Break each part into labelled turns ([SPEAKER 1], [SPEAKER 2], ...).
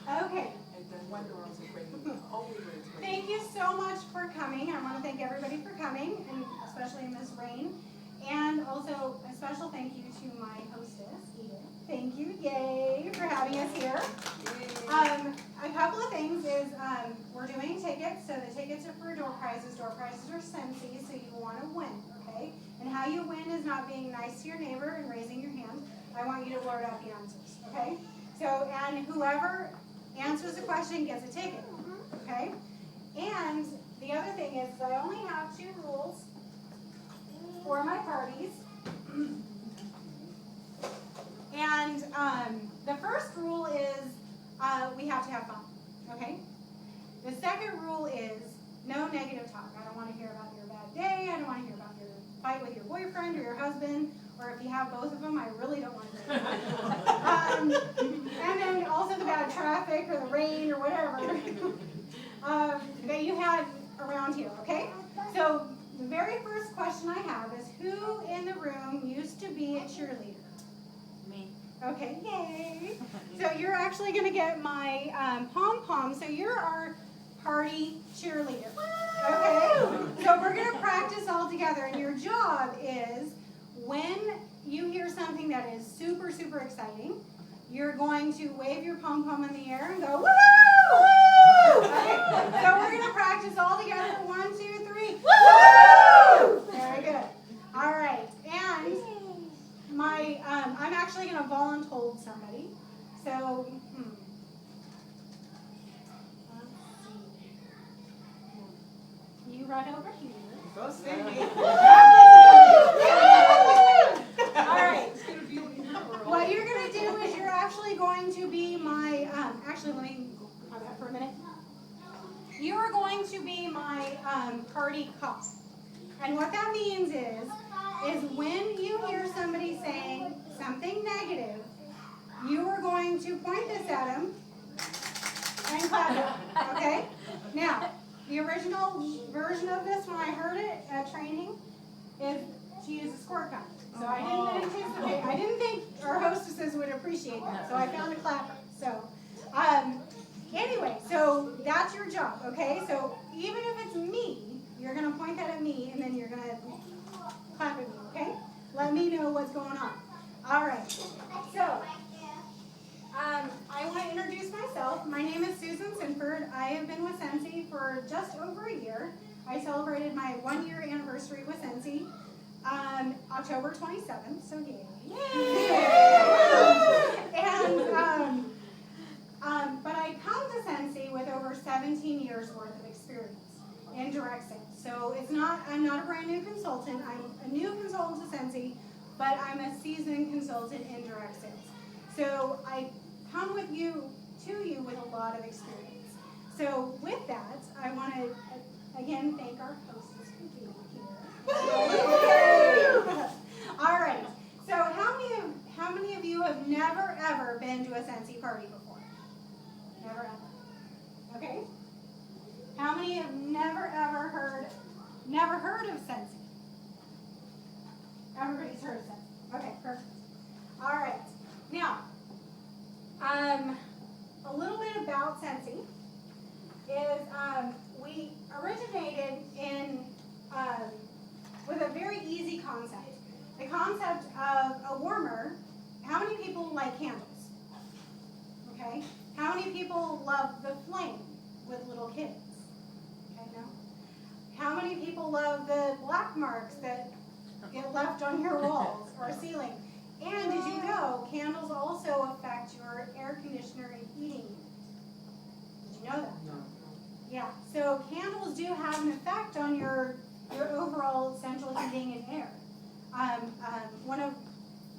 [SPEAKER 1] Okay.
[SPEAKER 2] And then one door was raining. Always raining.
[SPEAKER 1] Thank you so much for coming. I want to thank everybody for coming, and especially Miss Rain. And also a special thank you to my hostess, Edith. Thank you, yay, for having us here. A couple of things is we're doing tickets, so the tickets are for door prizes. Door prizes are Scentsy, so you want to win, okay? And how you win is not being nice to your neighbor and raising your hand. I want you to blurt out the answers, okay? So, and whoever answers the question gets a ticket, okay? And the other thing is I only have 2 rules for my parties. And the first rule is we have to have fun, okay? The second rule is no negative talk. I don't want to hear about your bad day. I don't want to hear about your fight with your boyfriend or your husband, or if you have both of them, I really don't want to hear about it. And then also the bad traffic or the rain or whatever that you had around here, okay? So the very first question I have is who in the room used to be a cheerleader?
[SPEAKER 3] Me.
[SPEAKER 1] Okay, yay. So you're actually going to get my pom-pom. So you're our party cheerleader. Okay? So we're going to practice all together. And your job is when you hear something that is super, super exciting, you're going to wave your pom-pom in the air and go, woo! Okay. So we're going to practice all together. 1, 2, 3. Woo! Very good. All right. And I'm actually going to volunteer somebody. So, let's see. You run over here.
[SPEAKER 2] Go Stevie.
[SPEAKER 1] All right. What you're going to do is you're actually going to be my, actually let me go on that for a minute. You are going to be my party cop. And what that means is when you hear somebody saying something negative, you are going to point this at them and clap it, okay? Now, the original version of this when I heard it at training is to use a squirt gun. So I didn't think our hostesses would appreciate that, so I found a clapper. So, anyway, so that's your job, okay? So even if it's me, you're going to point that at me, and then you're going to clap at me, okay? Let me know what's going on. All right. So, I want to introduce myself. My name is Susan Sinford. I have been with Scentsy for just over a year. I celebrated my 1-year anniversary with Scentsy October 27th, so yay. But I come to Scentsy with over 17 years worth of experience in direct sales. So I'm not a brand new consultant. I'm a new consultant to Scentsy, but I'm a seasoned consultant in direct sales. So I come with you with a lot of experience. So with that, I want to again thank our hostess for being here. All right. So how many of you have never ever been to a Scentsy party before? Never ever. Okay. How many have never heard of Scentsy? Everybody's heard of Scentsy. Okay, perfect. All right. Now, a little bit about Scentsy is we originated with a very easy concept. The concept of a warmer. How many people like candles? Okay. How many people love the flame with little kids? Okay, no. How many people love the black marks that get left on your walls or ceiling? And did you know candles also affect your air conditioner and heating unit? Did you know that?
[SPEAKER 2] No.
[SPEAKER 1] Yeah. So candles do have an effect on your overall central heating and air. One of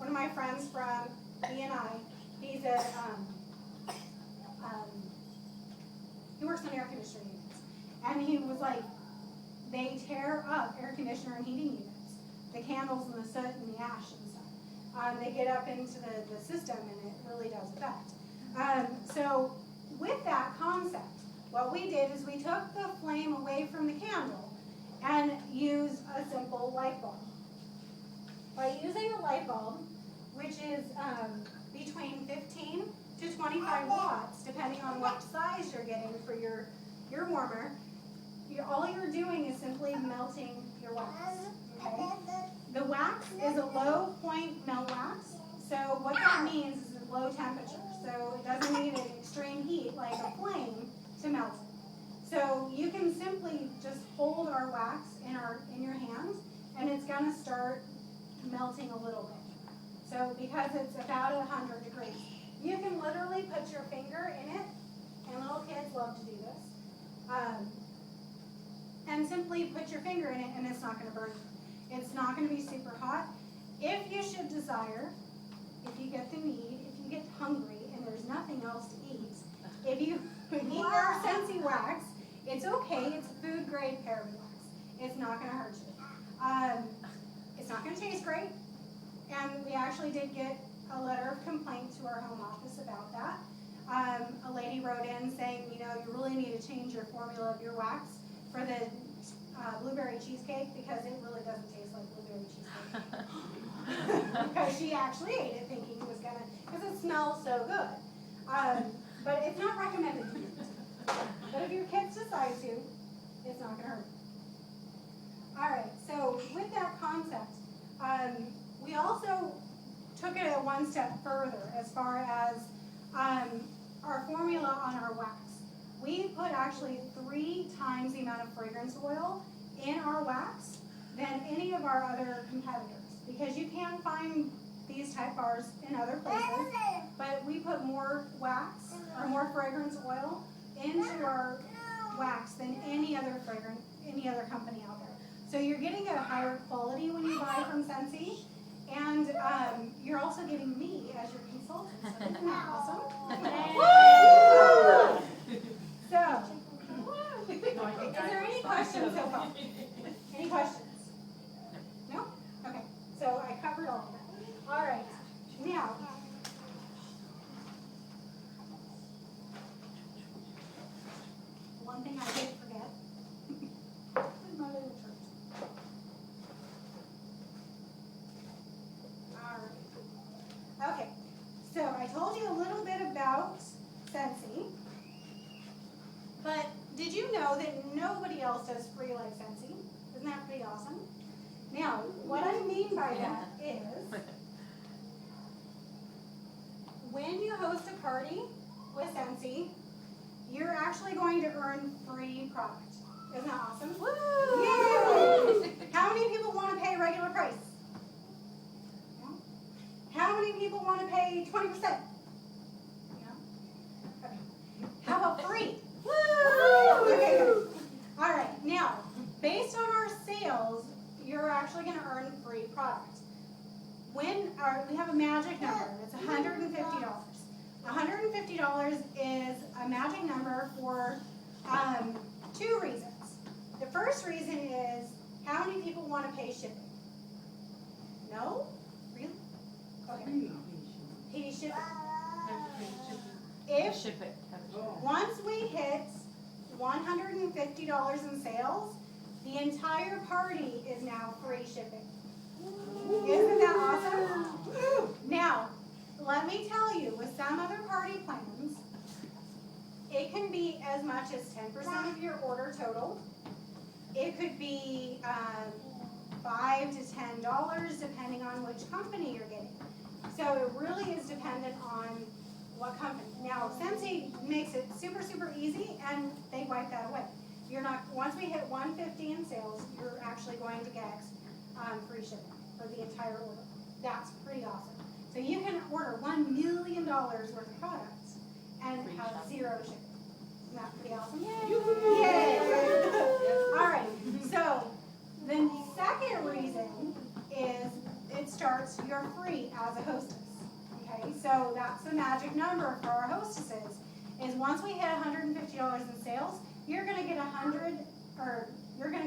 [SPEAKER 1] my friends from E&I, he works on air conditioning units, and he was like, they tear up air conditioner and heating units, the candles and the soot and the ash and stuff. They get up into the system, and it really does affect. So with that concept, what we did is we took the flame away from the candle and used a simple light bulb. By using a light bulb, which is between 15 to 25 watts, depending on what size you're getting for your warmer. All you're doing is simply melting your wax. Okay? The wax is a low point melt wax. So what that means is a low temperature. So it doesn't need an extreme heat like a flame to melt it. So you can simply just hold our wax in your hands, and it's going to start melting a little bit. So because it's about 100 degrees, you can literally put your finger in it, and little kids love to do this. And simply put your finger in it, and it's not going to burn you. It's not going to be super hot. If you should desire, if you get the need, if you get hungry and there's nothing else to eat, if you eat our Scentsy wax, it's okay. It's food grade paraben wax. It's not going to hurt you. It's not going to taste great. And we actually did get a letter of complaint to our home office about that. A lady wrote in saying, you really need to change your formula of your wax for the blueberry cheesecake, because it really doesn't taste like blueberry cheesecake. Because she actually ate it thinking it was gonna, because it smells so good. But it's not recommended to use. But if your kids decide to, it's not gonna hurt. All right, so with that concept, we also took it one step further as far as our formula on our wax. We put actually 3 times the amount of fragrance oil in our wax than any of our other competitors, because you can find these type bars in other places, but we put more wax or more fragrance oil into our wax than any other company out there. So you're getting a higher quality when you buy from Scentsy, and you're also getting me as your consultant. So isn't that awesome? So, is there any questions so far? Any questions? No? Okay. So I covered all of that. All right. Now, one thing I did forget. Where's my little chart? All right. Okay. So I told you a little bit about Scentsy. But did you know that nobody else does free like Scentsy? Isn't that pretty awesome? Now, what I mean by that is, when you host a party with Scentsy, you're actually going to earn free product. Isn't that awesome? Woo! Yay! How many people want to pay regular price? No? How many people want to pay 20%? No? Okay. How about free? Woo! Okay, good. All right. Now, based on our sales, you're actually going to earn free product. We have a magic number. It's $150. $150 is a magic number for 2 reasons. The first reason is, how many people want to pay shipping? No? Really? Okay. Pay shipping. If once we hit $150 in sales, the entire party is now free shipping. Isn't that awesome? Now, let me tell you, with some other party plans, it can be as much as 10% of your order total. It could be $5 to $10, depending on which company you're getting. So it really is dependent on what company. Now, Scentsy makes it super, super easy, and they wipe that away. You're not, once we hit 150 in sales, you're actually going to get free shipping for the entire order. That's pretty awesome. So you can order $1 million worth of products and have 0 shipping. Isn't that pretty awesome? Yay! Yay! All right. So the second reason is it starts you're free as a hostess. Okay, so that's the magic number for our hostesses. Is once we hit $150 in sales, you're going to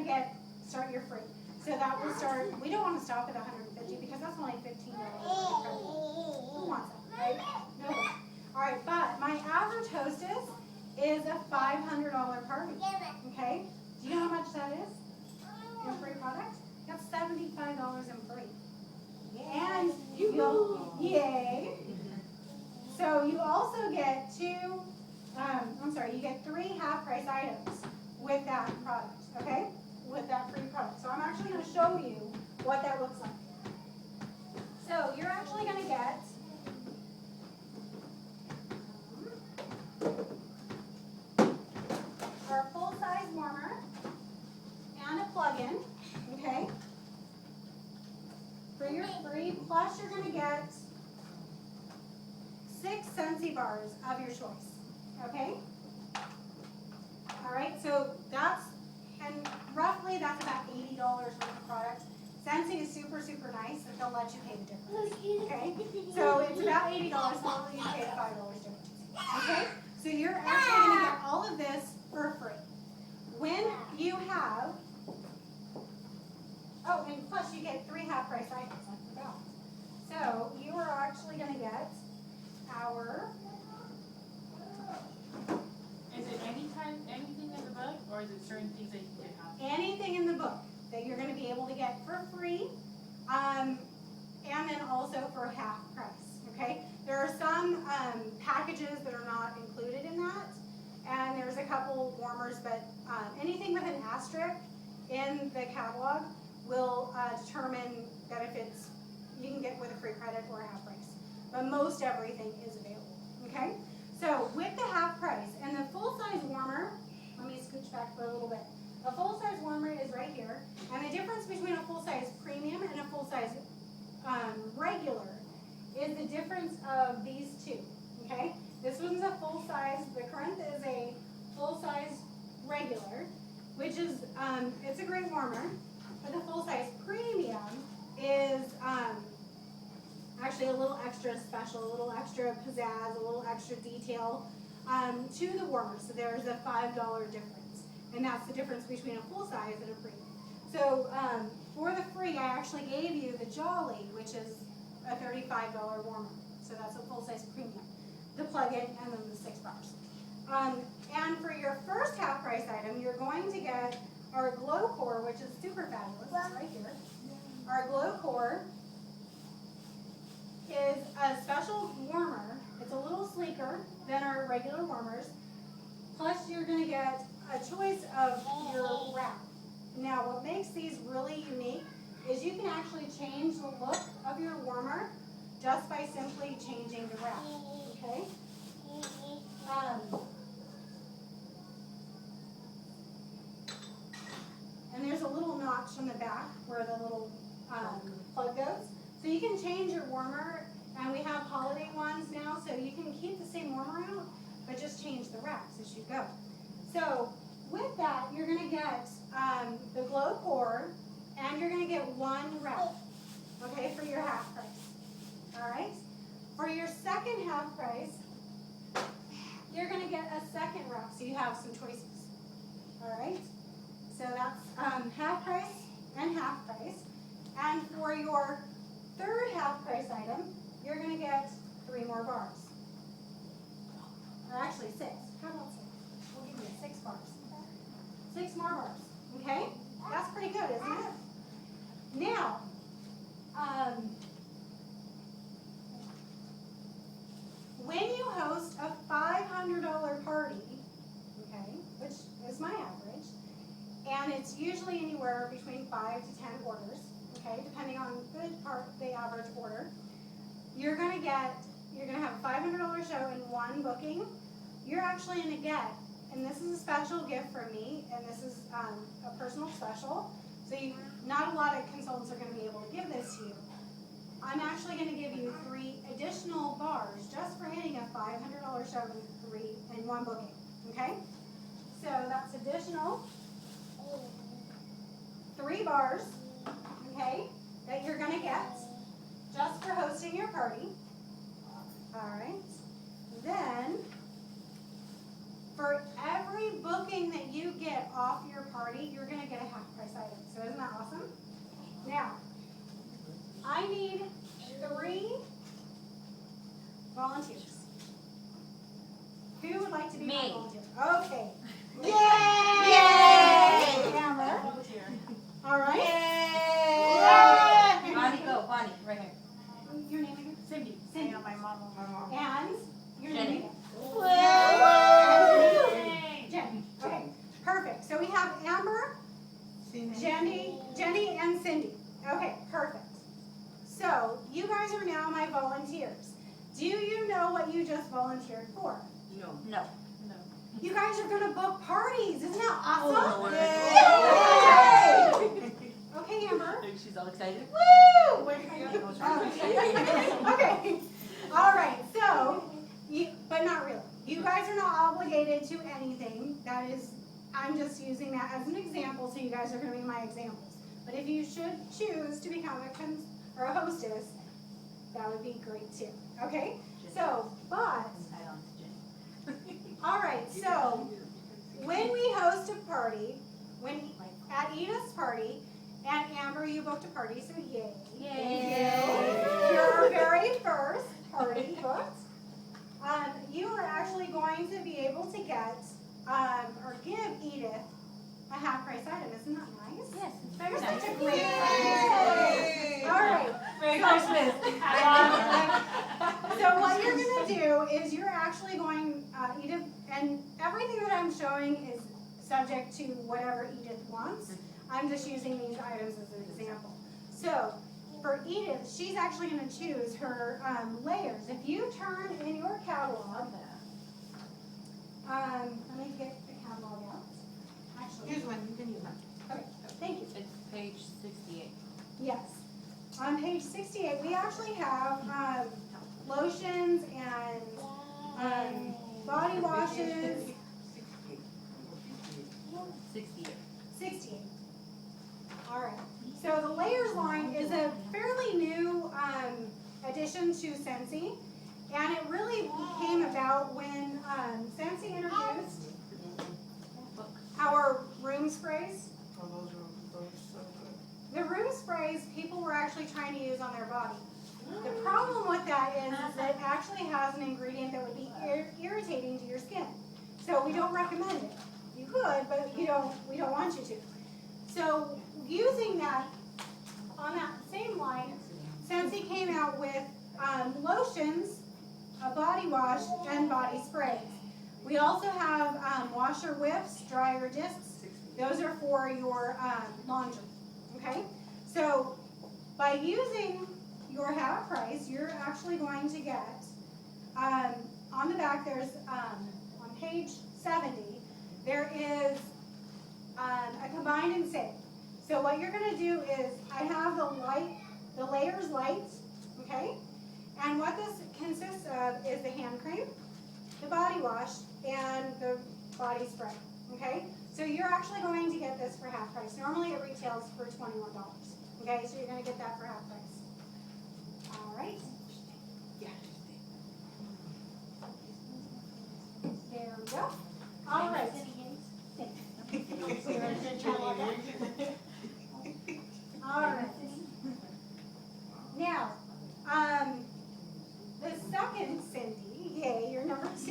[SPEAKER 1] get start your free. So that will start. We don't want to stop at 150 because that's only $15. Who wants that, right? Nobody. All right, but my average hostess is a $500 party. Okay, do you know how much that is in free products? That's $75 in free. And you'll, yay. So you also get you get 3 half-price items with that product, okay? With that free product. So I'm actually going to show you what that looks like. So you're actually going to get our full-size warmer and a plug-in, okay? For your free, plus you're going to get 6 Scentsy bars of your choice, okay? All right, so roughly that's about $80 worth of product. Scentsy is super, super nice, and they'll let you pay the difference, okay? So it's about $80, so you pay the $5 difference, okay? So you're actually going to get all of this for free. When you have, oh, and plus you get 3 half-price items, I forgot. So you are actually going to get our...
[SPEAKER 3] Is it anything in the book, or is it certain things that you can get half?
[SPEAKER 1] Anything in the book that you're going to be able to get for free, and then also for half price, okay? There are some packages that are not included in that, and there's a couple warmers, but anything with an asterisk in the catalog will determine that if you can get with a free credit or a half price. But most everything is available, okay? So with the half price and the full-size warmer, let me scooch back for a little bit. A full-size warmer is right here, and the difference between a full-size premium and a full-size regular is the difference of these two, okay? This one's a full-size, the current is a full-size regular, which is, it's a great warmer, but the full-size premium is actually a little extra special, a little extra pizzazz, a little extra detail to the warmer. So there's a $5 difference, and that's the difference between a full size and a premium. So for the free, I actually gave you the Jolly, which is a $35 warmer. So that's a full size premium. The plug-in and then the 6 bars. And for your first half price item, you're going to get our Glow Core, which is super fabulous. It's right here. Our Glow Core is a special warmer. It's a little sleeker than our regular warmers. Plus you're going to get a choice of your wrap. Now what makes these really unique is you can actually change the look of your warmer just by simply changing the wrap. Okay? And there's a little notch on the back where the little plug goes. So you can change your warmer, and we have holiday ones now, so you can keep the same warmer out, but just change the wraps as you go. So with that, you're going to get the Glow Core, and you're going to get 1 wrap, okay, for your half price. All right? For your second half price, you're going to get a second wrap, so you have some choices. All right? So that's half price and half price. And for your third half price item, you're going to get 3 more bars. Or actually 6. How about 6? We'll give you 6 bars. 6 more bars. Okay? That's pretty good, isn't it? Now, when you host a $500 party, okay, which is my average, and it's usually anywhere between 5 to 10 orders, okay, depending on the average order. You're gonna have a $500 show in 1 booking. You're actually gonna get, and this is a special gift from me, and this is a personal special, so not a lot of consultants are gonna be able to give this to you. I'm actually gonna give you 3 additional bars just for hitting a $500 show in 1 booking, okay? So that's additional 3 bars, okay, that you're going to get just for hosting your party. All right. Then, for every booking that you get off your party, you're going to get a half price item. So isn't that awesome? Now, I need 3 volunteers. Who would like to be my volunteer? Okay. Yay! Yay! Amber. All right.
[SPEAKER 4] Bonnie, go. Bonnie, right here.
[SPEAKER 1] Your name again?
[SPEAKER 3] Cindy.
[SPEAKER 1] Cindy.
[SPEAKER 2] Yeah, my mom.
[SPEAKER 1] And volunteered for?
[SPEAKER 2] No.
[SPEAKER 4] No.
[SPEAKER 3] No.
[SPEAKER 1] You guys are gonna book parties. Isn't that awesome?
[SPEAKER 4] Yay!
[SPEAKER 1] Okay, Amber.
[SPEAKER 4] She's all excited.
[SPEAKER 1] Woo! Okay. All right. So, but not really. You guys are not obligated to anything. That is, I'm just using that as an example, so you guys are going to be my examples. But if you should choose to become a hostess, that would be great too. Okay. So, but all right. So, when we host a party, at Edith's party, and Amber, you booked a party, so yay.
[SPEAKER 4] Yay.
[SPEAKER 1] Your very first party booked. You are actually going to be able to get, or give Edith a half-price item. Isn't that nice?
[SPEAKER 4] Yes, it's
[SPEAKER 1] You're
[SPEAKER 4] very nice.
[SPEAKER 1] such a great friend. All right.
[SPEAKER 4] Merry Christmas.
[SPEAKER 1] So what you're going to do is you're actually going, Edith, and everything that I'm showing is subject to whatever Edith wants. I'm just using these items as an example. So for Edith, she's actually going to choose her layers. If you turn in your catalog, let me get the catalog out. Actually,
[SPEAKER 2] Here's one, you can use one.
[SPEAKER 1] okay, thank you.
[SPEAKER 4] It's page 68.
[SPEAKER 1] Yes. On page 68, we actually have lotions and body washes.
[SPEAKER 4] 68.
[SPEAKER 1] 68. All right. So the layers line is a fairly new addition to Scentsy, and it really came about when Scentsy introduced our room sprays.
[SPEAKER 2] Oh, those are so good.
[SPEAKER 1] The room sprays people were actually trying to use on their body. The problem with that is that it actually has an ingredient that would be irritating to your skin. So we don't recommend it. You could, but we don't want you to. So using that, on that same line, Scentsy came out with lotions, a body wash, and body sprays. We also have washer whips, dryer discs. Those are for your laundry, okay? So by using your half price, you're actually going to get, on the back there's, on page 70, there is a combine and save. So what you're going to do is, I have the layers light, okay? And what this consists of is the hand cream, the body wash, and the body spray, okay? So you're actually going to get this for half price. Normally it retails for $21, okay? So you're going to get that for half price. All right. There we go. All right. All right. Now, the second Cindy, yay, you're number 2.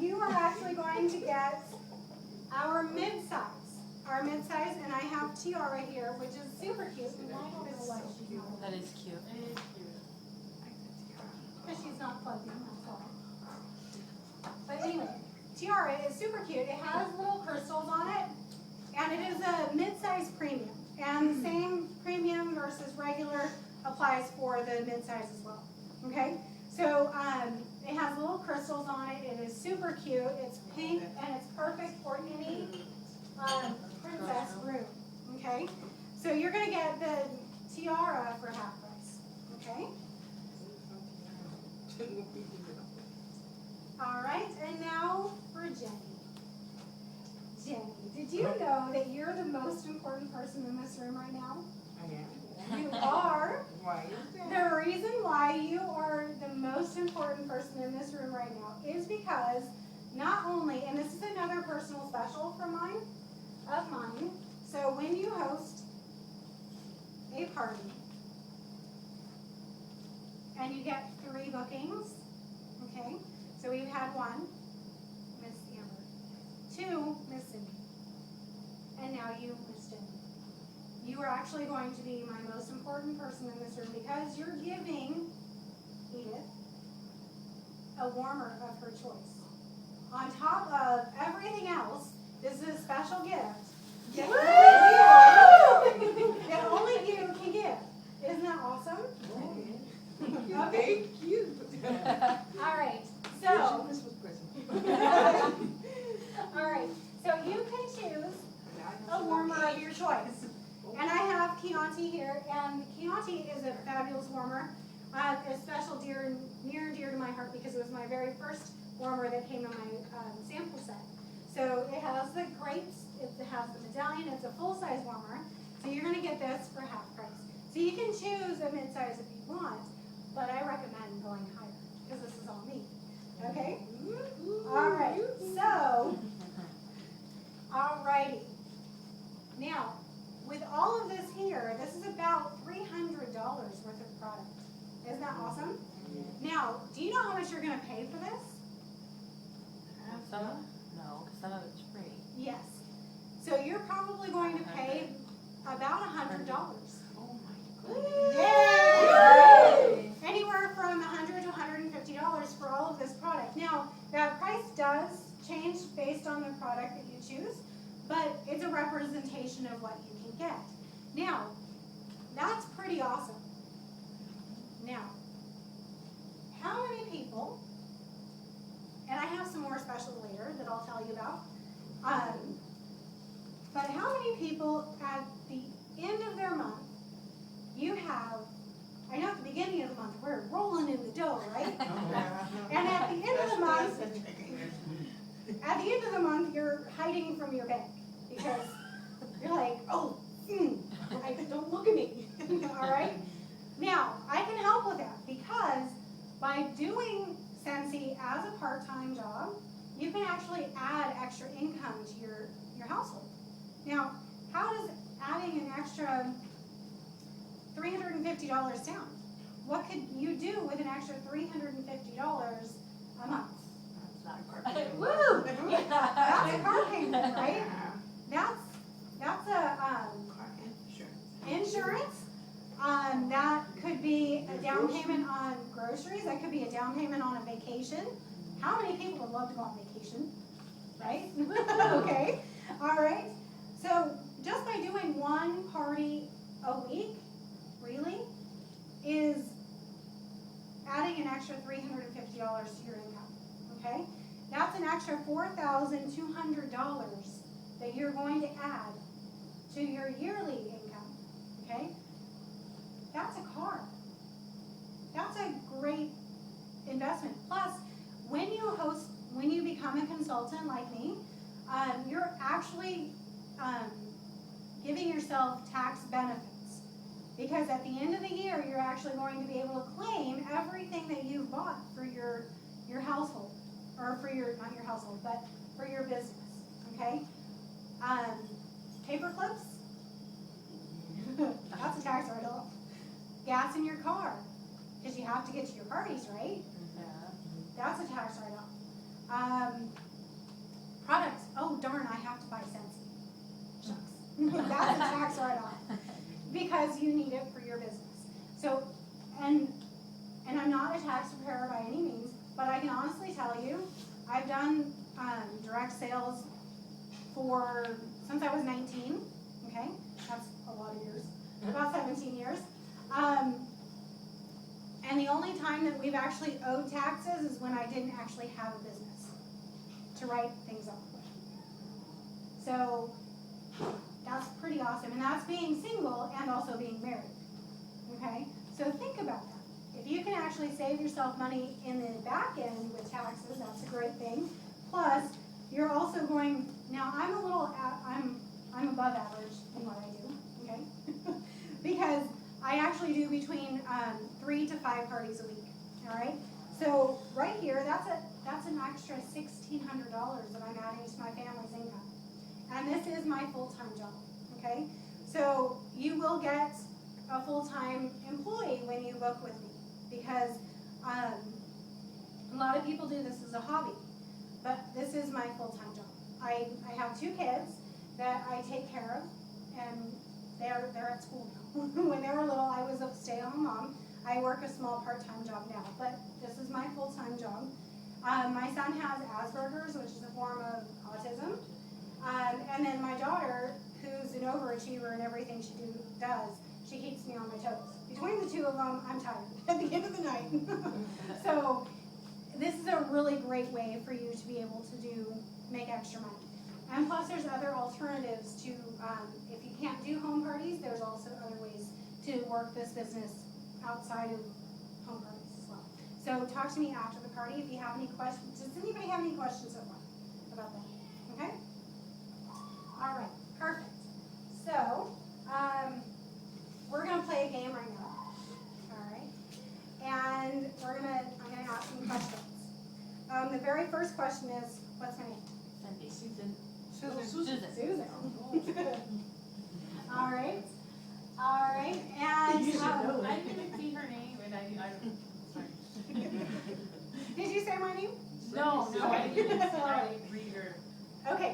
[SPEAKER 1] You are actually going to get our mid-size. Our mid-size, and I have Tiara here, which is super cute. And I don't know why she's not.
[SPEAKER 4] That is cute.
[SPEAKER 3] It is cute.
[SPEAKER 1] Because she's not plugged in, that's all. But anyway, Tiara is super cute. It has little crystals on it, and it is a mid-size premium. And the same premium versus regular applies for the mid-size as well. Okay? So it has little crystals on it. It is super cute. It's pink, and it's perfect for any princess room. Okay? So you're going to get the tiara for half price. Okay? All right, and now for Jenny. Jenny, did you know that you're the most important person in this room right now?
[SPEAKER 2] I am.
[SPEAKER 1] You are.
[SPEAKER 2] Why is that?
[SPEAKER 1] The reason why you are the most important person in this room right now is because not only, and this is another personal special of mine, so when you host a party and you get 3 bookings, okay, so we've had 1, Miss Amber, 2, Miss Cindy, and now you, Miss Jenny. You are actually going to be my most important person in this room because you're giving Edith a warmer of her choice. On top of everything else, this is a special gift that only you can give. Isn't that awesome? Okay.
[SPEAKER 2] Thank you.
[SPEAKER 1] All right, so.
[SPEAKER 2] This was present.
[SPEAKER 1] All right, so you can choose a warmer of your choice. And I have Chianti here, and Chianti is a fabulous warmer. A special near and dear to my heart because it was my very first warmer that came in my sample set. So it has the grapes, it has the medallion, it's a full-size warmer. So you're going to get this for half price. So you can choose a mid-size if you want, but I recommend going higher because this is all me. Okay? All right, so, all righty. Now, with all of this here, this is about $300 worth of product. Isn't that awesome? Now, do you know how much you're going to pay for this?
[SPEAKER 4] Some, no, because some of it's free.
[SPEAKER 1] Yes. So you're probably going to pay about $100.
[SPEAKER 2] Oh my
[SPEAKER 1] Yay! Anywhere from $100 to $150 for all of this product. Now, that price does change based on the product that you choose, but it's a representation of what you can get. Now, that's pretty awesome. Now, how many people, and I have some more special later that I'll tell you about, but how many people at the end of their month, you have, I know at the beginning of the month, we're rolling in the dough, right? And at the end of the month, you're hiding from your bank because you're like, oh, don't look at me, all right? Now, I can help with that because by doing Scentsy as a part-time job, you can actually add extra income to your household. Now, how does adding an extra $350 sound? What could you do with an extra $350 a month?
[SPEAKER 2] That's not a car payment.
[SPEAKER 1] Woo! That's a car payment, right? That's a
[SPEAKER 2] Car insurance.
[SPEAKER 1] insurance. That could be a down payment on groceries. That could be a down payment on a vacation. How many people would love to go on vacation? Right? Okay. All right. So just by doing one party a week, really, is adding an extra $350 to your income. Okay? That's an extra $4,200 that you're going to add to your yearly income. Okay? That's a car. That's a great investment. Plus, when you become a consultant like me, you're actually giving yourself tax benefits. Because at the end of the year, you're actually going to be able to claim everything that you've bought for your household. Or for your, not your household, but for your business. Okay? Paper clips? That's a tax write-off. Gas in your car, because you have to get to your parties, right?
[SPEAKER 4] Yeah.
[SPEAKER 1] That's a tax write-off. Products. Oh darn, I have to buy Scentsy. Shucks. That's a tax write-off because you need it for your business. So, and I'm not a tax preparer by any means, but I can honestly tell you, I've done direct sales since I was 19. Okay, that's a lot of years. About 17 years. And the only time that we've actually owed taxes is when I didn't actually have a business to write things off with. So that's pretty awesome. And that's being single and also being married. Okay? So think about that. If you can actually save yourself money in the back end with taxes, that's a great thing. Plus, you're also going, now I'm I'm above average in what I do, okay? Because I actually do between 3 to 5 parties a week, all right? So right here, that's an extra $1,600 that I'm adding to my family's income. And this is my full-time job, okay? So you will get a full-time employee when you book with me because a lot of people do this as a hobby, but this is my full-time job. I have 2 kids that I take care of, and they're at school now. When they were little, I was a stay-at-home mom. I work a small part-time job now, but this is my full-time job. My son has Asperger's, which is a form of autism. And then my daughter, who's an overachiever in everything she does, she keeps me on my toes between the two of them, I'm tired at the end of the night. So this is a really great way for you to be able to make extra money. And plus there's other alternatives to, if you can't do home parties, there's also other ways to work this business outside of home parties as well. So talk to me after the party if you have any questions. Does anybody have any questions so far about that? Okay? All right, perfect. So, we're gonna play a game right now. All right? And I'm gonna ask some questions. The very first question is, what's my name?
[SPEAKER 4] Cindy. Susan.
[SPEAKER 1] Susan. All right. All right. And
[SPEAKER 3] I didn't see her name, and I don't. Sorry.
[SPEAKER 1] did you say my name?
[SPEAKER 3] No, I didn't. I
[SPEAKER 1] Sorry.
[SPEAKER 3] didn't read her.
[SPEAKER 1] Okay.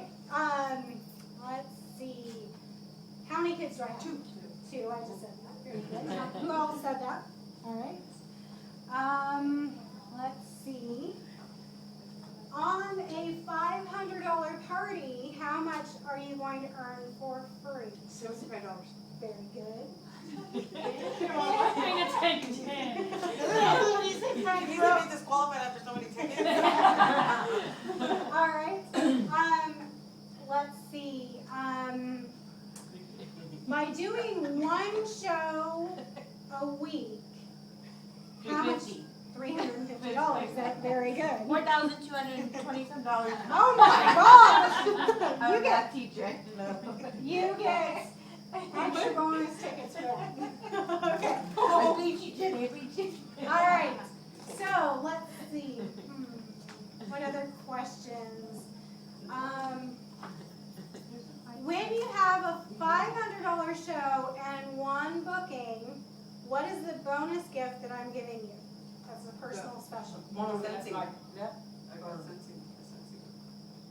[SPEAKER 1] Let's see. How many kids do I have? Two. I just said that. Very good. Who else said that? All right. Let's see. On a $500 party, how much are you going to earn for free?
[SPEAKER 2] $75.
[SPEAKER 1] Very good.
[SPEAKER 3] I was paying attention.
[SPEAKER 2] You need to be disqualified after so many tickets.
[SPEAKER 1] All right. Let's see. By doing one show a week, how much? $350. That's very good.
[SPEAKER 4] $4,220.
[SPEAKER 1] Oh my gosh!
[SPEAKER 4] I'm
[SPEAKER 1] You
[SPEAKER 4] a
[SPEAKER 1] get
[SPEAKER 4] math teacher.
[SPEAKER 1] you get extra bonus tickets for that. Okay.
[SPEAKER 4] I beat you, Jenny. I beat you.
[SPEAKER 1] All right. So let's see. What other questions? When you have a $500 show and one booking, what is the bonus gift that I'm giving you? That's a personal special.
[SPEAKER 2] Scentsy.
[SPEAKER 5] Yep.
[SPEAKER 2] I got a Scentsy.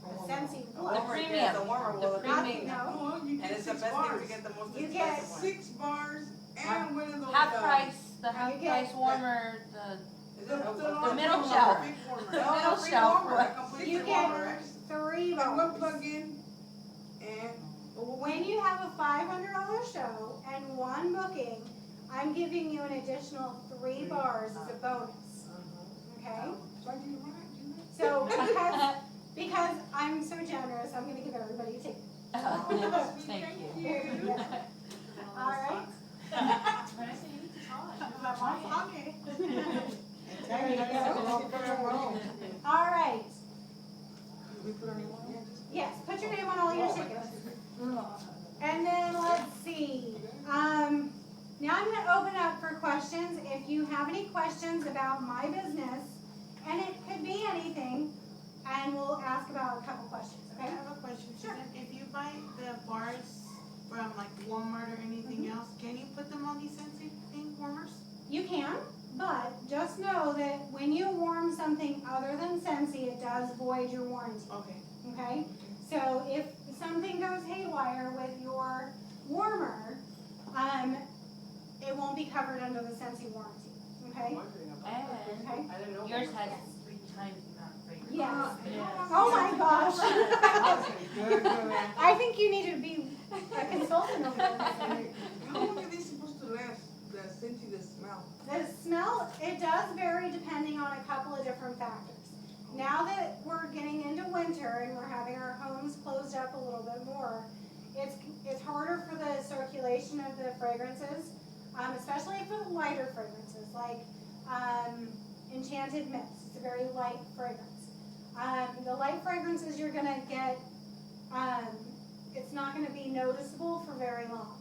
[SPEAKER 1] A Scentsy.
[SPEAKER 2] The
[SPEAKER 1] What?
[SPEAKER 2] warmer,
[SPEAKER 4] premium.
[SPEAKER 2] yeah, the warmer
[SPEAKER 4] The
[SPEAKER 2] will.
[SPEAKER 4] premium.
[SPEAKER 1] No.
[SPEAKER 5] Oh, you
[SPEAKER 2] And
[SPEAKER 5] get
[SPEAKER 2] it's the
[SPEAKER 5] 6
[SPEAKER 2] best thing
[SPEAKER 5] bars.
[SPEAKER 2] to get the most
[SPEAKER 1] You
[SPEAKER 2] expensive
[SPEAKER 1] get
[SPEAKER 2] one.
[SPEAKER 5] 6 bars and one of those.
[SPEAKER 4] Half price, the half
[SPEAKER 1] You get
[SPEAKER 4] price warmer,
[SPEAKER 2] Is it
[SPEAKER 5] The
[SPEAKER 4] middle
[SPEAKER 2] warmer?
[SPEAKER 4] shelf.
[SPEAKER 5] Big warmer.
[SPEAKER 2] No,
[SPEAKER 4] middle
[SPEAKER 2] free
[SPEAKER 4] shelf.
[SPEAKER 2] warmer, a complete
[SPEAKER 1] You
[SPEAKER 2] free
[SPEAKER 1] get
[SPEAKER 2] warmer.
[SPEAKER 1] 3
[SPEAKER 5] And one
[SPEAKER 1] bonus.
[SPEAKER 5] plug-in and
[SPEAKER 1] When you have a $500 show and one booking, I'm giving you an additional 3 bars as a bonus. Okay?
[SPEAKER 5] so I did it right, didn't I?
[SPEAKER 1] So because I'm so generous, I'm going to give everybody a ticket.
[SPEAKER 4] Thank you.
[SPEAKER 1] Very good. All right.
[SPEAKER 3] When I say you need to try it.
[SPEAKER 1] There you go. All right.
[SPEAKER 5] We put our name on it?
[SPEAKER 1] Yes, put your name on all your tickets. And then let's see. Now I'm going to open up for questions. If you have any questions about my business, and it could be anything, and we'll ask about a couple questions,
[SPEAKER 6] I
[SPEAKER 1] okay?
[SPEAKER 6] have a question.
[SPEAKER 1] Sure.
[SPEAKER 6] Susan. If you buy the bars from like Walmart or anything else, can you put them on these Scentsy thing warmers?
[SPEAKER 1] You can, but just know that when you warm something other than Scentsy, it does void your warranty,
[SPEAKER 6] Okay.
[SPEAKER 1] okay? So if something goes haywire with your warmer, it won't be covered under the Scentsy warranty, okay?
[SPEAKER 4] And
[SPEAKER 1] Okay?
[SPEAKER 2] I didn't know.
[SPEAKER 4] yours has 3 times the amount of fragrance.
[SPEAKER 1] Yes.
[SPEAKER 3] Yeah.
[SPEAKER 1] Oh my gosh.
[SPEAKER 2] Good.
[SPEAKER 1] I think you need to be a consultant over there.
[SPEAKER 5] How long are they supposed to last? The Scentsy, the smell?
[SPEAKER 1] The smell, it does vary depending on a couple of different factors. Now that we're getting into winter and we're having our homes closed up a little bit more, it's harder for the circulation of the fragrances, especially for the lighter fragrances like Enchanted Mist. It's a very light fragrance. The light fragrances you're gonna get, it's not gonna be noticeable for very long.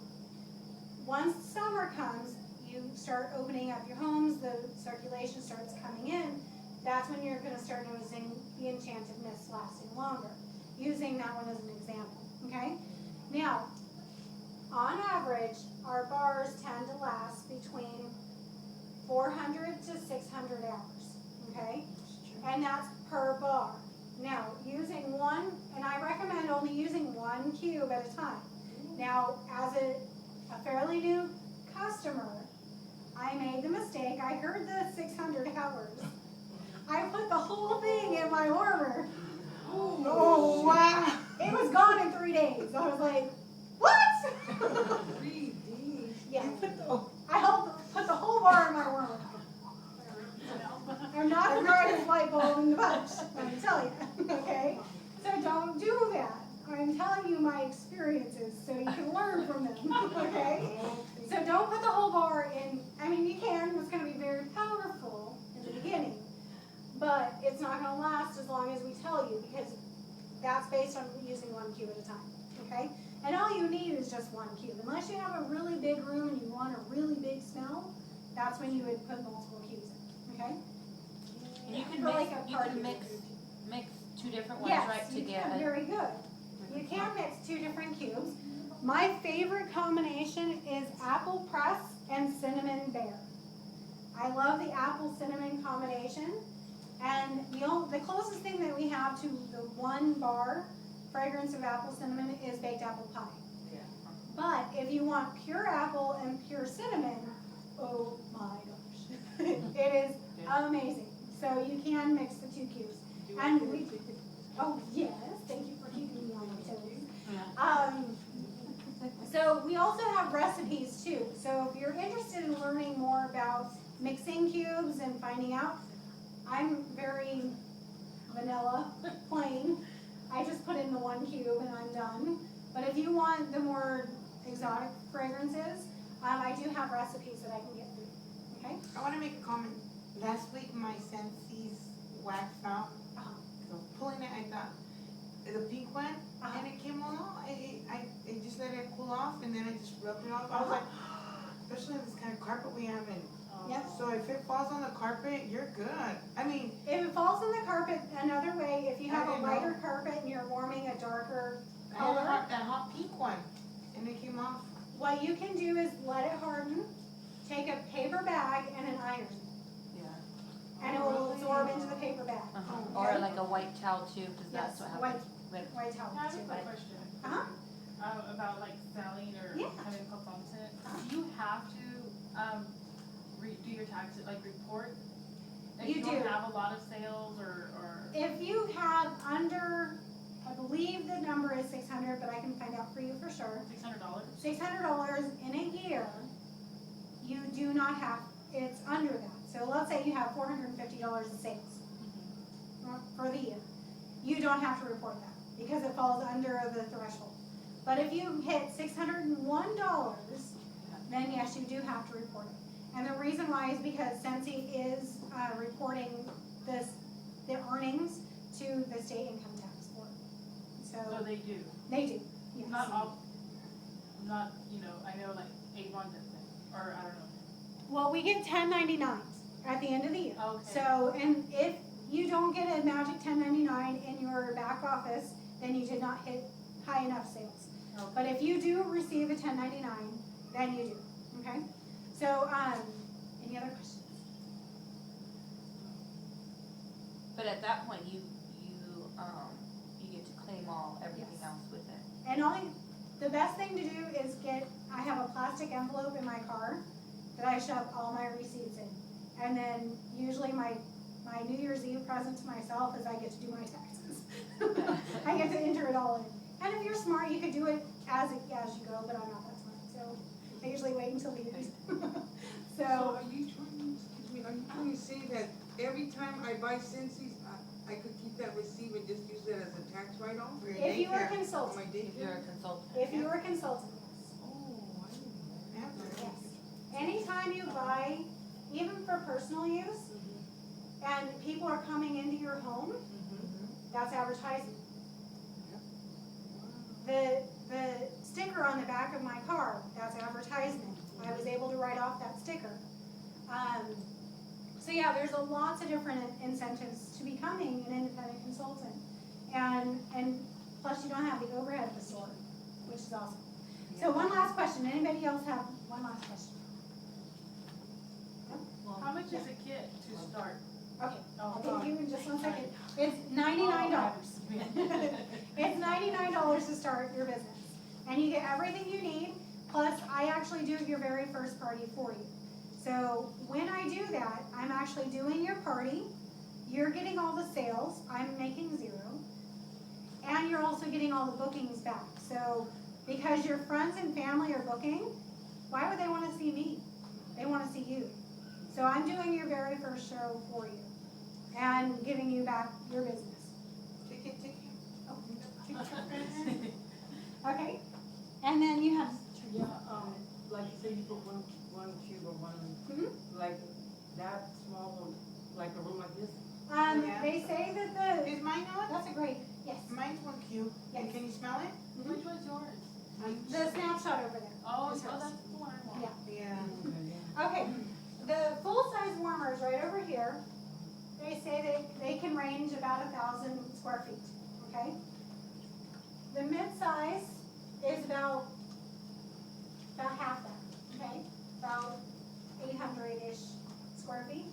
[SPEAKER 1] Once summer comes, you start opening up your homes, the circulation starts coming in, that's when you're gonna start noticing the Enchanted Mist lasting longer. Using that one as an example, okay? Now, on average, our bars tend to last between 400 to 600 hours, okay? And that's per bar. Now, using one, and I recommend only using 1 cube at a time. Now, as a fairly new customer, I made the mistake, I heard the 600 hours. I put the whole thing in my warmer.
[SPEAKER 5] Oh, wow.
[SPEAKER 1] It was gone in 3 days. I was like, what?
[SPEAKER 5] 3 days.
[SPEAKER 1] Yeah.
[SPEAKER 5] You put the,
[SPEAKER 1] I put much, let me tell you, okay? So don't do that. I'm telling you my experiences so you can learn from them, okay? So don't put the whole bar in, I mean, you can, it's gonna be very powerful in the beginning, but it's not gonna last as long as we tell you, because that's based on using 1 cube at a time, okay? And all you need is just 1 cube. Unless you have a really big room and you want a really big smell, that's when you would put multiple cubes in, okay?
[SPEAKER 4] And you can
[SPEAKER 1] For
[SPEAKER 4] mix,
[SPEAKER 1] like a
[SPEAKER 4] you
[SPEAKER 1] party.
[SPEAKER 4] can mix 2 different ones,
[SPEAKER 1] Yes,
[SPEAKER 4] right, to
[SPEAKER 1] you
[SPEAKER 4] get
[SPEAKER 1] can,
[SPEAKER 4] it.
[SPEAKER 1] very good. You can mix 2 different cubes. My favorite combination is apple press and cinnamon bear. I love the apple cinnamon combination. And the closest thing that we have to the 1 bar fragrance of apple cinnamon is baked apple pie.
[SPEAKER 4] Yeah.
[SPEAKER 1] But if you want pure apple and pure cinnamon, oh my gosh, it is amazing. So you can mix the 2 cubes. And we, oh yes, thank you for keeping me on my toes. So we also have recipes too. So if you're interested in learning more about mixing cubes and finding out, I'm very vanilla, plain. I just put in the 1 cube and I'm done. But if you want the more exotic fragrances, I do have recipes that I can get through. Okay?
[SPEAKER 6] I wanna make a comment. Last week my Scentsy's waxed out. So pulling it, I thought, the pink one, and it came along. I just let it cool off, and then I just rubbed it off. I was like, especially in this kind of carpet we have in.
[SPEAKER 1] Yep.
[SPEAKER 6] So if it falls on the carpet, you're good. I mean,
[SPEAKER 1] If it falls on the carpet, another way, if you have a
[SPEAKER 6] I didn't
[SPEAKER 1] lighter
[SPEAKER 6] know.
[SPEAKER 1] carpet and you're warming a darker
[SPEAKER 6] I had
[SPEAKER 1] color,
[SPEAKER 6] that hot pink one, and it came off.
[SPEAKER 1] what you can do is let it harden, take a paper bag and an iron,
[SPEAKER 4] Yeah.
[SPEAKER 1] and it will absorb into the paper bag.
[SPEAKER 4] Uh-huh. Or like a white towel too, because that's
[SPEAKER 1] Yes,
[SPEAKER 4] what happens.
[SPEAKER 1] White towel
[SPEAKER 3] I have a
[SPEAKER 1] too.
[SPEAKER 3] quick question. About like selling or
[SPEAKER 1] Yeah.
[SPEAKER 3] having a couple on it. Do you have to do your taxes, like report? If
[SPEAKER 1] You
[SPEAKER 3] don't
[SPEAKER 1] do.
[SPEAKER 3] have a lot of sales or
[SPEAKER 1] If you have under, I believe the number is 600, but I can find out for you for sure.
[SPEAKER 3] $600?
[SPEAKER 1] $600 in a year, you do not have, it's under that. So let's say you have $450 in sales for the year. You don't have to report that because it falls under the threshold. But if you hit $601, then yes, you do have to report it. And the reason why is because Scentsy is reporting the earnings to the state income tax board.
[SPEAKER 3] So they do.
[SPEAKER 1] They do, yes.
[SPEAKER 3] Not all, not, I know like Avon does it, or I don't know.
[SPEAKER 1] Well, we get 1099s at the end of the year.
[SPEAKER 3] Okay.
[SPEAKER 1] So, and if you don't get a magic 1099 in your back office, then you did not hit high enough sales.
[SPEAKER 3] Okay.
[SPEAKER 1] But if you do receive a 1099, then you do, okay? So, any other questions?
[SPEAKER 4] But at that point, you get to claim everything
[SPEAKER 1] Yes.
[SPEAKER 4] else with it.
[SPEAKER 1] And the best thing to do is I have a plastic envelope in my car that I shove all my receipts in. And then usually my New Year's Eve present to myself is I get to do my taxes. I get to enter it all in. And if you're smart, you could do it as you go, but I'm not that smart. So I usually wait until the end.
[SPEAKER 5] So are you trying to say that every time I buy Scentsy, I could keep that receipt and just use it as a tax write-off?
[SPEAKER 1] If you were a
[SPEAKER 5] On my
[SPEAKER 1] consultant,
[SPEAKER 4] If you're
[SPEAKER 5] daycare?
[SPEAKER 4] a consultant.
[SPEAKER 1] if you were a consultant, yes.
[SPEAKER 5] Oh, I didn't know.
[SPEAKER 1] Yes. Anytime you buy, even for personal use, and people are coming into your home, that's advertising. The sticker on the back of my car, that's advertisement. I was able to write off that sticker. So yeah, there's lots of different incentives to becoming an independent consultant. And plus you don't have the overhead of the store, which is awesome. So one last question. Anybody else have one last question?
[SPEAKER 3] How much is a kit to start?
[SPEAKER 1] Okay, I'll
[SPEAKER 3] Oh,
[SPEAKER 1] take you in just one second. It's $99. It's $99 to start your business. And you get everything you need, plus I actually do your very first party for you. So when I do that, I'm actually doing your party, you're getting all the sales, I'm making 0, and you're also getting all the bookings back. So because your friends and family are booking, why would they want to see me? They want to see you. So I'm doing your very first show for you. and giving you back your business.
[SPEAKER 6] Take it.
[SPEAKER 1] Okay? And then you have,
[SPEAKER 2] Yeah, like you say, you put one cube or one,
[SPEAKER 1] Mhm.
[SPEAKER 2] like that small one, like a room like this?
[SPEAKER 6] Yeah.
[SPEAKER 1] they say that
[SPEAKER 6] Is mine not?
[SPEAKER 1] that's a great, yes.
[SPEAKER 6] Mine's 1 cube. And
[SPEAKER 1] Yes.
[SPEAKER 6] can you smell it?
[SPEAKER 3] Which one's yours?
[SPEAKER 1] The snapshot over there.
[SPEAKER 3] Oh,
[SPEAKER 1] Is hers.
[SPEAKER 3] that's the one I want.
[SPEAKER 1] Yeah.
[SPEAKER 6] Yeah.
[SPEAKER 1] Okay, the full-size warmers right over here, they say they can range about 1,000 square feet, okay? The mid-size is about half that, okay? About 800-ish square feet.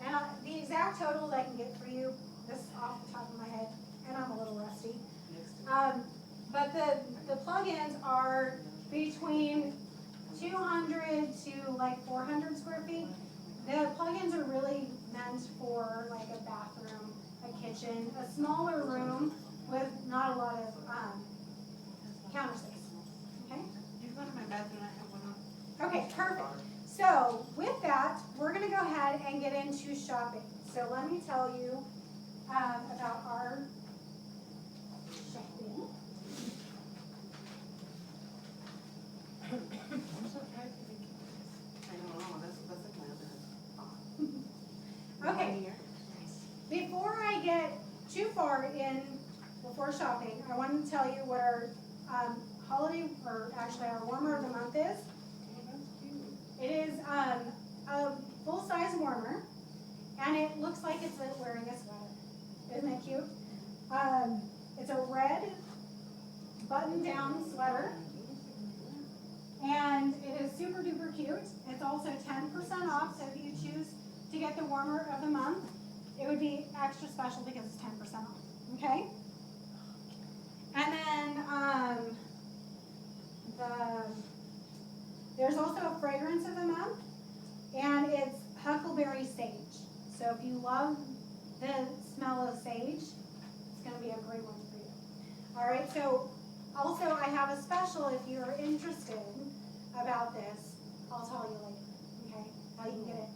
[SPEAKER 1] And the exact totals I can get for you, this off the top of my head, and I'm a little rusty. But the plug-ins are between 200 to like 400 square feet. The plug-ins are really meant for like a bathroom, a kitchen, a smaller room with not a lot of counter space. Okay?
[SPEAKER 6] You go to my bathroom, I have one on.
[SPEAKER 1] Okay, perfect. So with that, we're gonna go ahead and get into shopping. So let me tell you about our shopping.
[SPEAKER 6] I'm surprised you didn't get this. I don't know, that's like my other.
[SPEAKER 1] Okay. Before I get too far in, before shopping, I wanted to tell you what our holiday, or actually our warmer of the month is. It is a full-size warmer, and it looks like it's wearing a sweater. Isn't it cute? It's a red button-down sweater, and it is super duper cute. It's also 10% off, so if you choose to get the warmer of the month, it would be extra special because it's 10% off, okay? And then there's also a fragrance of the month, and it's Huckleberry Sage. So if you love the smell of sage, it's going to be a great one for you. All right, so also I have a special if you're interested about this. I'll tell you later, okay? How you can get it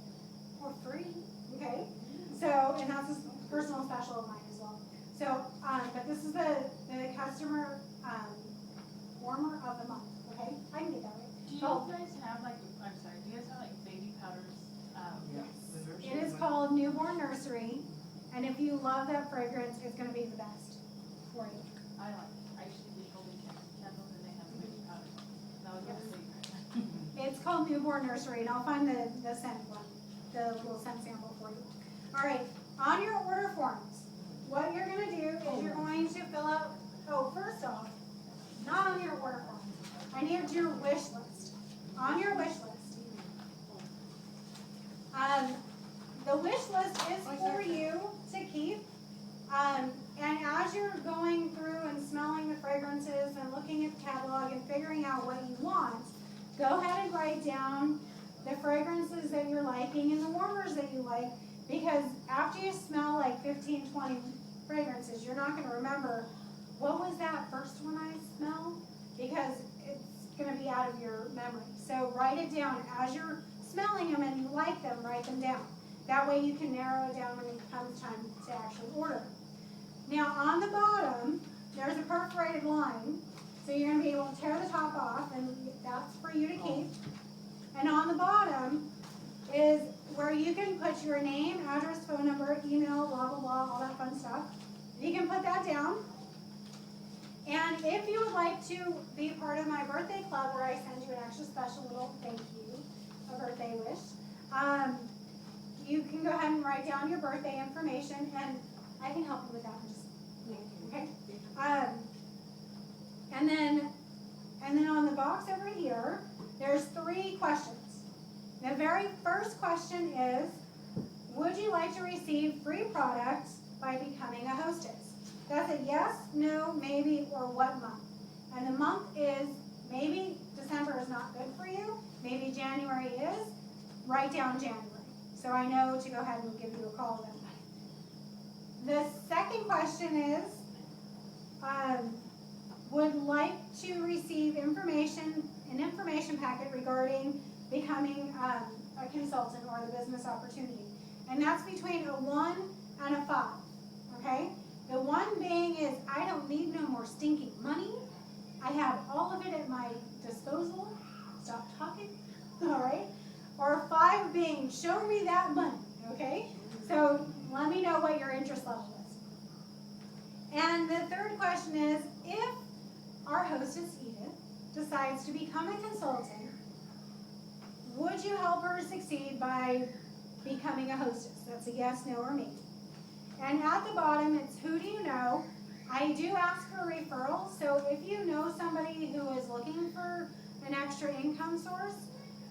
[SPEAKER 1] for free, okay? So, and that's a personal special of mine as well. So, but this is the customer warmer of the month, okay? I can get that right.
[SPEAKER 3] Do you guys have like, I'm sorry, do you guys have like baby powders?
[SPEAKER 1] It is called Newborn Nursery, and if you love that fragrance, it's going to be the best for you.
[SPEAKER 3] I usually do holy candles and they have baby powders. That was my favorite.
[SPEAKER 1] It's called Newborn Nursery, and I'll find the scent one, the little scent sample for you. All right, on your order forms, what you're going to do is you're going to fill out, first off, not on your order form. I need your wish list. On your wish list. The wish list is for you to keep. And as you're going through and smelling the fragrances and looking at the catalog and figuring out what you want, go ahead and write down the fragrances that you're liking and the warmers that you like, because after you smell like 15, 20 fragrances, you're not going to remember what was that first one I smelled, because it's going to be out of your memory. So write it down as you're smelling them and you like them, write them down. That way you can narrow it down when it comes time to actually order. Now on the bottom, there's a perforated line, so you're going to be able to tear the top off, and that's for you to keep. And on the bottom is where you can put your name, address, phone number, email, blah, blah, blah, all that fun stuff. You can put that down. And if you would like to be part of my birthday club, where I send you an extra special little thank you, a birthday wish, you can go ahead and write down your birthday information, and I can help you with that in just a minute, okay? And then on the box over here, there's 3 questions. The very first question is, would you like to receive free products by becoming a hostess? That's a yes, no, maybe, or what month. And the month is, maybe December is not good for you, maybe January is. Write down January, so I know to go ahead and give you a call then. The second question is, would like to receive an information packet regarding becoming a consultant or the business opportunity. And that's between a 1 and a 5. Okay? The 1 being is I don't need no more stinking money. I have all of it at my disposal. Stop talking. All right? Or 5 being show me that money. Okay? So let me know what your interest level is. And the third question is, if our hostess Edith decides to become a consultant, would you help her succeed by becoming a hostess? That's a yes, no, or maybe. And at the bottom, it's who do you know? I do ask for referrals, so if you know somebody who is looking for an extra income source,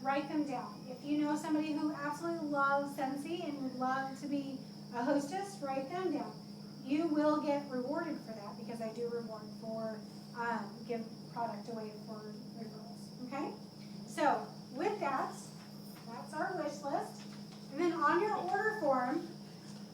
[SPEAKER 1] write them down. If you know somebody who absolutely loves Scentsy and would love to be a hostess, write them down. You will get rewarded for that because I do reward for give product away for referrals. Okay? So with that, that's our wish list. And then on your order form,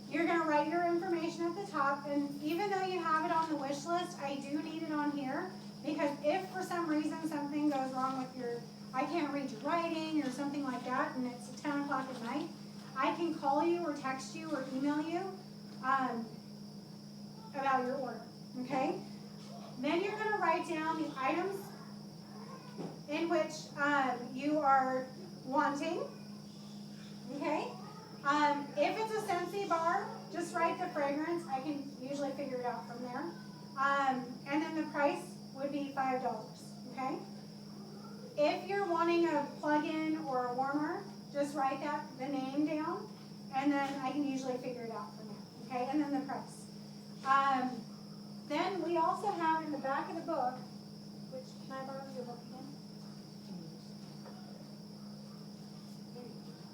[SPEAKER 1] you're going to write your information at the top. And even though you have it on the wish list, I do need it on here because if for some reason something goes wrong with your, I can't read your writing or something like that, and it's 10 o'clock at night, I can call you or text you or email you about your order. Okay? Then you're going to write down the items in which you are wanting. Okay? If it's a Scentsy bar, just write the fragrance. I can usually figure it out from there. And then the price would be $5. Okay? If you're wanting a plug-in or a warmer, just write the name down, and then I can usually figure it out from there. Okay? And then the price. Then we also have in the back of the book, which, can I borrow your book again?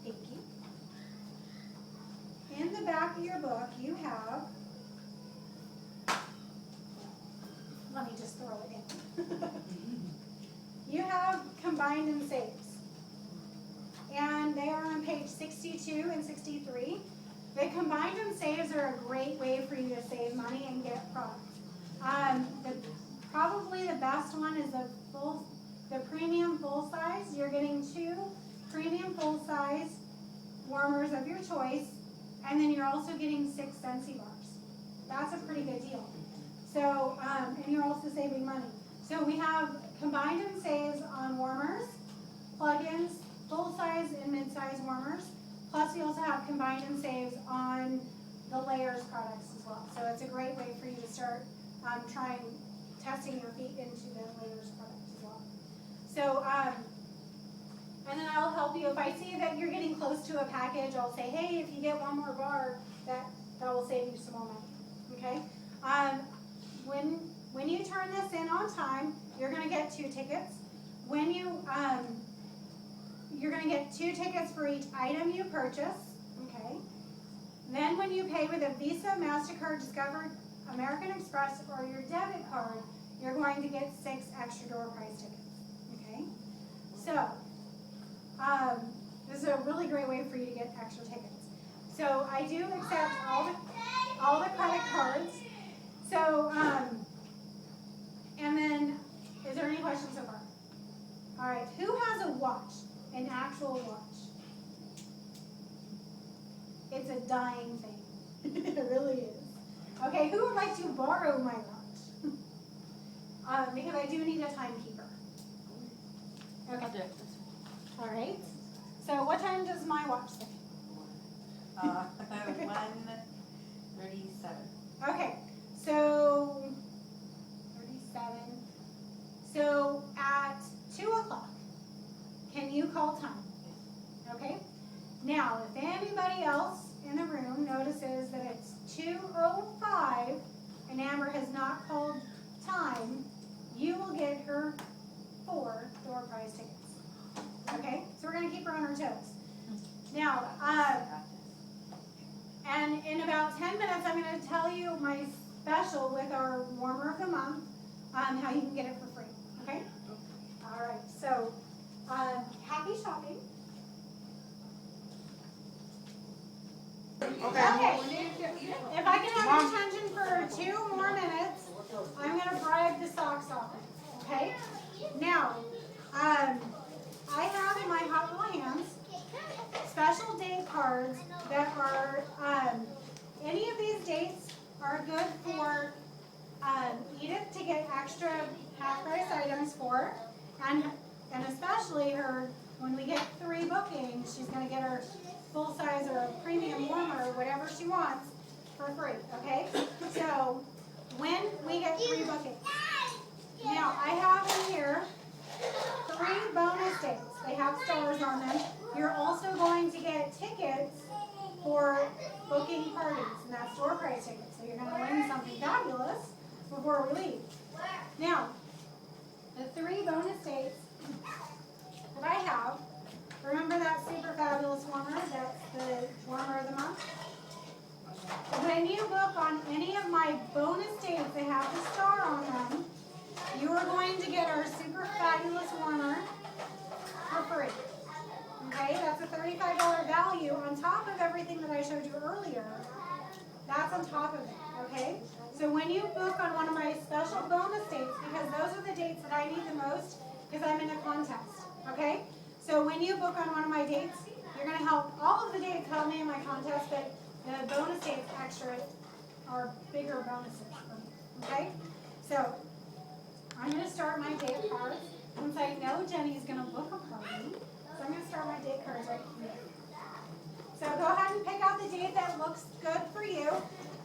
[SPEAKER 1] Thank you. In the back of your book, you have, let me just throw it in. You have combined and saves. And they are on page 62 and 63. The combined and saves are a great way for you to save money and get product. Probably the best one is the premium full size. You're getting 2 premium full size warmers of your choice, and then you're also getting 6 Scentsy bars. That's a pretty good deal. So, and you're also saving money. So we have combined and saves on warmers, plug-ins, full size and mid-size warmers. Plus, we also have combined and saves on the layers products as well. So it's a great way for you to start testing your feet into the layers product as well. So, and then I'll help you. If I see that you're getting close to a package, I'll say, hey, if you get 1 more bar, that will save you some more money. Okay? When you turn this in on time, you're going to get 2 tickets. When you're going to get 2 tickets for each item you purchase. Okay? Then when you pay with a Visa, MasterCard, Discover, American Express, or your debit card, you're going to get 6 extra door prize tickets. Okay? So, this is a really great way for you to get extra tickets. So I do accept all the credit cards. So, and then, is there any questions so far? All right, who has a watch, an actual watch? It's a dying thing. It really is. Okay, who would like to borrow my watch? Because I do need a timekeeper. Okay. All right. So what time does my watch say?
[SPEAKER 2] 1:37.
[SPEAKER 1] Okay. So 37. So at 2 o'clock, can you call time? Okay. Now, if anybody else in the room notices that it's 2:05 and Amber has not called time, you will get her 4 door prize tickets. Okay, so we're going to keep her on her toes. Now, and in about 10 minutes, I'm going to tell you my special with our warmer of the month, how you can get it for free. Okay? All right, so happy shopping. Okay, if I can have your attention for 2 more minutes, I'm going to bribe the socks off. Okay? Now, I have in my hot little hands special date cards that are any of for Edith to get extra half-price items for, and especially her, when we get 3 bookings, she's gonna get her full size or a premium warmer, or whatever she wants, for free, okay? So, when we get 3 bookings. Now, I have in here 3 bonus dates. They have stars on them. You're also going to get tickets for booking parties, and that's door price tickets. So you're going to win something fabulous before we leave. Now, the 3 bonus dates that I have, remember that super fabulous warmer? That's the warmer of the month. When you book on any of my bonus dates that have the star on them, you are going to get our super fabulous warmer for free. Okay, that's a $35 value on top of everything that I showed you earlier. That's on top of it, okay? So when you book on one of my special bonus dates, because those are the dates that I need the most, because I'm in a contest, okay? So when you book on one of my dates, you're going to help, all of the dates help me in my contest, but the bonus dates extra are bigger bonuses for me, okay? So I'm going to start my date cards. Since I know Jenny's going to book a party, so I'm going to start my date cards right here. So go ahead and pick out the date that looks good for you.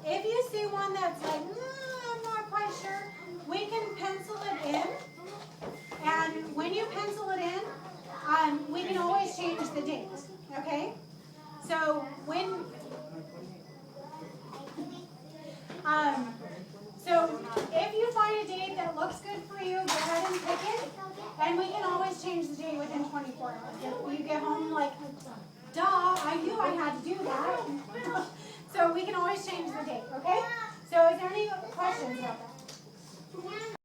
[SPEAKER 1] If you see one that's like, I'm not quite sure, we can pencil it in. And when you pencil it in, we can always change the date, okay? So when, so if you find a date that looks good for you, go ahead and pick it, and we can always change the date within 24 hours. If you get home like, duh, I knew I had to do that. So we can always change the date, okay? So is there any questions about that?